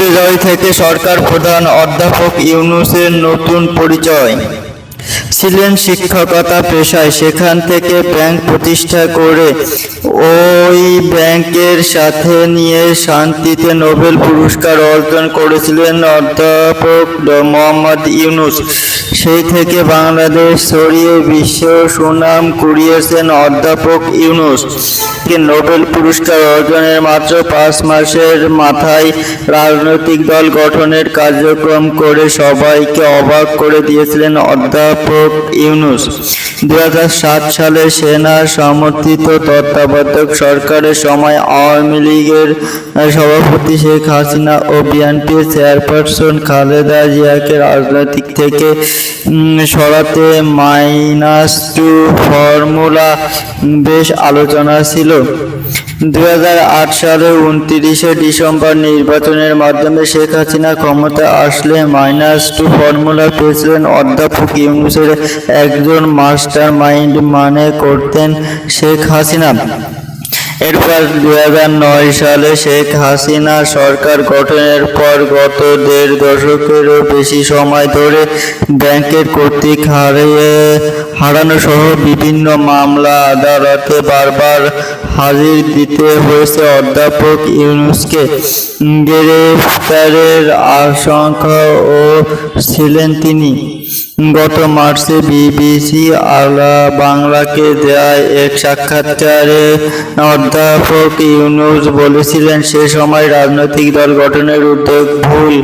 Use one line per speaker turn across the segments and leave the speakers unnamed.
বিজয় থেকে সরকার প্রধান অধ্যাপক ইউনূসের নতুন পরিচয়। ছিলেন শিক্ষকতা পেশায়, সেখান থেকে ব্যাংক প্রতিষ্ঠা করে ওই ব্যাংকের সাথে নিয়ে শান্তিতে নোবেল পুরস্কার অর্জন করেছিলেন অধ্যাপক মোহাম্মদ ইউনূস। সেই থেকে বাংলাদেশ ছড়িয়ে বিশ্ব সুনাম কুড়িয়েছেন অধ্যাপক ইউনূস। নোবেল পুরস্কার অর্জনের মাত্র 5 মাসের মাথায় রাজনৈতিক দল গঠনের কার্যক্রম করে সবাইকে অবাক করে দিয়েছিলেন অধ্যাপক ইউনূস। 2007 সালে সেনা সমর্থিত তত্ত্বাবধায়ক সরকারের সময় আওয়ামী লীগের সভাপতি শেখ হাসিনা ও বিএনপির চেয়ারপারসন খালেদা জিয়াকে রাজনৈতিক থেকে সরাতে -2 ফর্মুলা বেশ আলোচনা ছিল। 2008 সালের 29 ডিসেম্বর নির্বাচনের মাধ্যমে শেখ হাসিনা ক্ষমতায় আসলে -2 ফর্মুলা পেয়েছিলেন অধ্যাপক ইউনূসের একজন মাস্টার মাইন্ড মনে করতেন শেখ হাসিনা। এরপর 2009 সালে শেখ হাসিনা সরকার গঠনের পর গত 1.5 দশকেরও বেশি সময় ধরে ব্যাংকের কর্তৃত্ব হারানো সহ বিভিন্ন মামলা আদালতে বারবার হাজির দিতে হয়েছে অধ্যাপক ইউনূসকে। গ্রেফতারের আশঙ্কাও ছিলেন তিনি। গত মার্চে বিবিসি বাংলাকে দেয়া এক সাক্ষাৎকারে অধ্যাপক ইউনূস বলেছিলেন, সে সময় রাজনৈতিক দল গঠনের উদ্যোগ ভুল,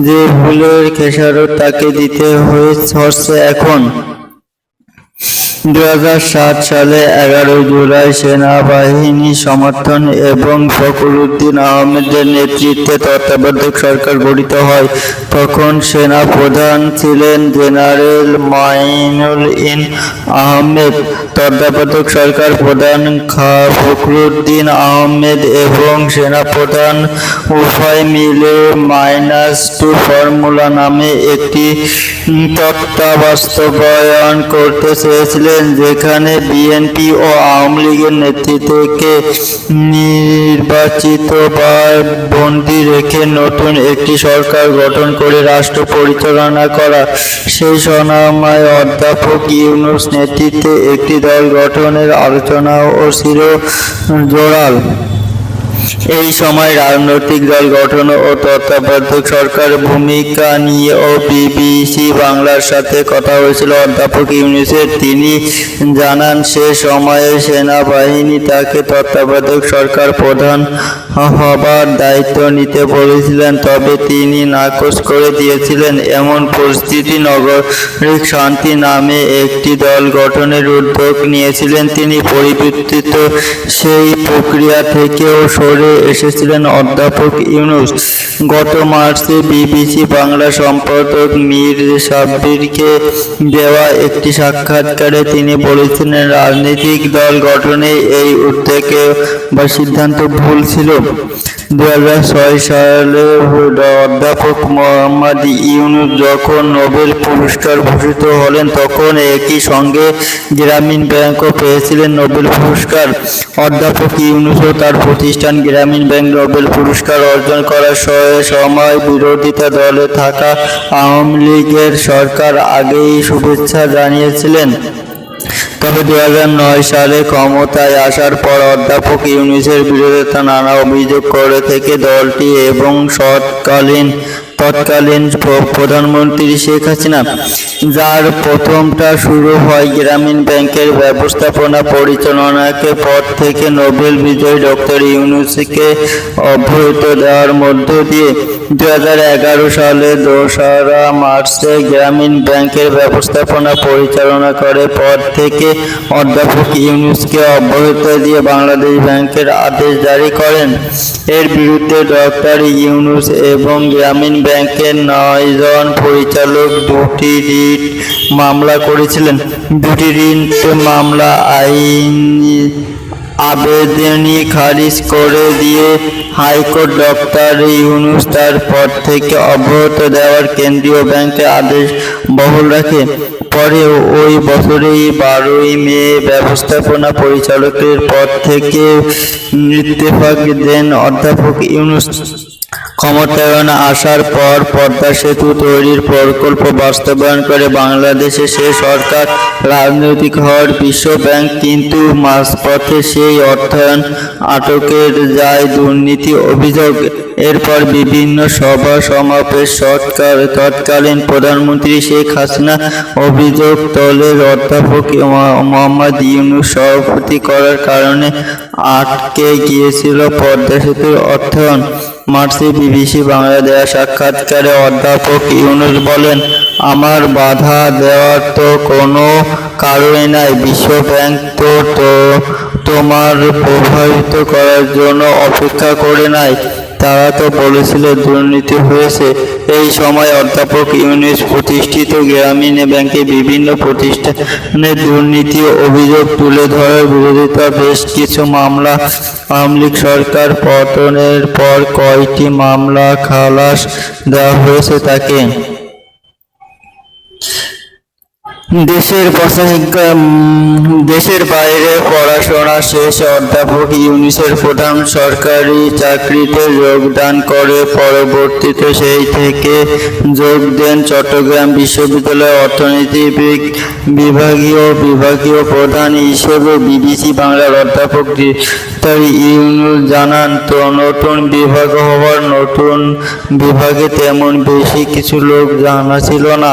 যে ভুলের খেসারত তাকে দিতে হচ্ছে এখন। 2007 সালে 11 জুলাই সেনাবাহিনী সমর্থন এবং ফখরুদ্দিন আহমেদের নেতৃত্বে তত্ত্বাবধায়ক সরকার গঠিত হয়। তখন সেনা প্রধান ছিলেন জেনারেল মাইনুল আহমেদ। তত্ত্বাবধায়ক সরকার প্রধান ফখরুদ্দিন আহমেদ এবং সেনাপ্রধান উভয় মিলে -2 ফর্মুলা নামে একটি তত্ত্ব বাস্তবায়ন করতে চেয়েছিলেন, যেখানে বিএনপি ও আওয়ামী লীগের নেতৃত্বকে নির্বাচিত বা বন্দী রেখে নতুন একটি সরকার গঠন করে রাষ্ট্র পরিচালনা করা। সেই সময় অধ্যাপক ইউনূস নেতৃত্বে একটি দল গঠনের আলোচনাও ছিল জোরাল। এই সময় রাজনৈতিক দল গঠন ও তত্ত্বাবধায়ক সরকার ভূমিকা নিয়েও বিবিসি বাংলার সাথে কথা হয়েছিল অধ্যাপক ইউনূসের। তিনি জানান, সে সময়ে সেনাবাহিনী তাকে তত্ত্বাবধায়ক সরকার প্রধান হবার দায়িত্ব নিতে বলেছিলেন, তবে তিনি নাকচ করে দিয়েছিলেন। এমন পরিস্থিতি নাগরিক শান্তি নামে একটি দল গঠনের উদ্যোগ নিয়েছিলেন তিনি। পরিবর্তিত সেই প্রক্রিয়া থেকেও সরে এসেছিলেন অধ্যাপক ইউনূস। গত মার্চে বিবিসি বাংলা সম্পাদক মীর সাব্বিরকে দেওয়া একটি সাক্ষাৎকারে তিনি বলেছিলেন, রাজনৈতিক দল গঠনে এই উদ্যোগ বা সিদ্ধান্ত ভুল ছিল। 2006 সালে অধ্যাপক মোহাম্মদ ইউনূস যখন নোবেল পুরস্কার ভূষিত হলেন, তখন একই সঙ্গে গ্রামীণ ব্যাংকও পেয়েছিলেন নোবেল পুরস্কার। অধ্যাপক ইউনূস ও তার প্রতিষ্ঠান গ্রামীণ ব্যাংক নোবেল পুরস্কার অর্জন করার সময় বিরোধিতা দলে থাকা আওয়ামী লীগের সরকার আগেই শুভেচ্ছা জানিয়েছিলেন। তবে 2009 সালে ক্ষমতায় আসার পর অধ্যাপক ইউনূসের বিরুদ্ধে নানা অভিযোগ করে থেকে দলটি এবং তৎকালীন প্রধানমন্ত্রী শেখ হাসিনা, যার প্রথমটা শুরু হয় গ্রামীণ ব্যাংকের ব্যবস্থাপনা পরিচালনাকে পদ থেকে নোবেল বিজয়ী ডক্টর ইউনূসকে অব্যাহতি দেওয়ার মধ্য দিয়ে। 2011 সালে 2রা মার্চে গ্রামীণ ব্যাংকের ব্যবস্থাপনা পরিচালনা করে পদ থেকে অধ্যাপক ইউনূসকে অব্যাহতি দিয়ে বাংলাদেশ ব্যাংকের আদেশ জারি করেন। এর বিরুদ্ধে ডক্টর ইউনূস এবং গ্রামীণ ব্যাংকের 9 জন পরিচালক 2টি রিট মামলা করেছিলেন। 2টি রিট মামলা আইনি আবেদনই খারিজ করে দিয়ে হাইকোর্ট ডক্টর ইউনূস তার পদ থেকে অব্যাহতি দেওয়ার কেন্দ্রীয় ব্যাংকের আদেশ বহাল রাখে। পরে ওই বছরেই 12 মে ব্যবস্থাপনা পরিচালকের পদ থেকে ইস্তফা দেন অধ্যাপক ইউনূস। ক্ষমতায়নে আসার পর পদ্মা সেতু তৈরির প্রকল্প বাস্তবায়ন করে বাংলাদেশে সে সরকার রাজনৈতিক হওয়ার বিশ্ব ব্যাংক কিন্তু মাঝপথে সেই অর্থায়ন আটকের যায় দুর্নীতি অভিযোগ। এরপর বিভিন্ন সভা সমাবেশ তৎকালীন প্রধানমন্ত্রী শেখ হাসিনা অভিযোগ তোলেন অধ্যাপক মোহাম্মদ ইউনূস সভাপতি করার কারণে আটকে গিয়েছিল পদ্মা সেতুর অর্থায়ন। মার্চে বিবিসি বাংলা দেয়া সাক্ষাৎকারে অধ্যাপক ইউনূস বলেন, আমার বাধা দেওয়ার তো কোনো কারণই নাই। বিশ্ব ব্যাংক তো তোমার প্রভাবিত করার জন্য অপেক্ষা করে নাই। তারা তো বলেছিল দুর্নীতি হয়েছে। এই সময় অধ্যাপক ইউনূস প্রতিষ্ঠিত গ্রামীণ ব্যাংকের বিভিন্ন প্রতিষ্ঠানে দুর্নীতি অভিযোগ তুলে ধরার বিরোধিতা বেশ কিছু মামলা। আওয়ামী লীগ সরকার পতনের পর কয়টি মামলা খালাস দেওয়া হয়েছে তাকে। দেশের বাইরে পড়াশোনা শেষে অধ্যাপক ইউনূসের প্রথম সরকারি চাকরিতে যোগদান করে পরবর্তীতে সেই থেকে যোগ দেন চট্টগ্রাম বিশ্ববিদ্যালয়ে অর্থনীতি বিভাগীয় প্রধান হিসেবে। বিবিসি বাংলার অধ্যাপক ডাক্তার ইউনূস জানান, নতুন বিভাগ হওয়ার নতুন বিভাগে তেমন বেশি কিছু লোক জানা ছিল না।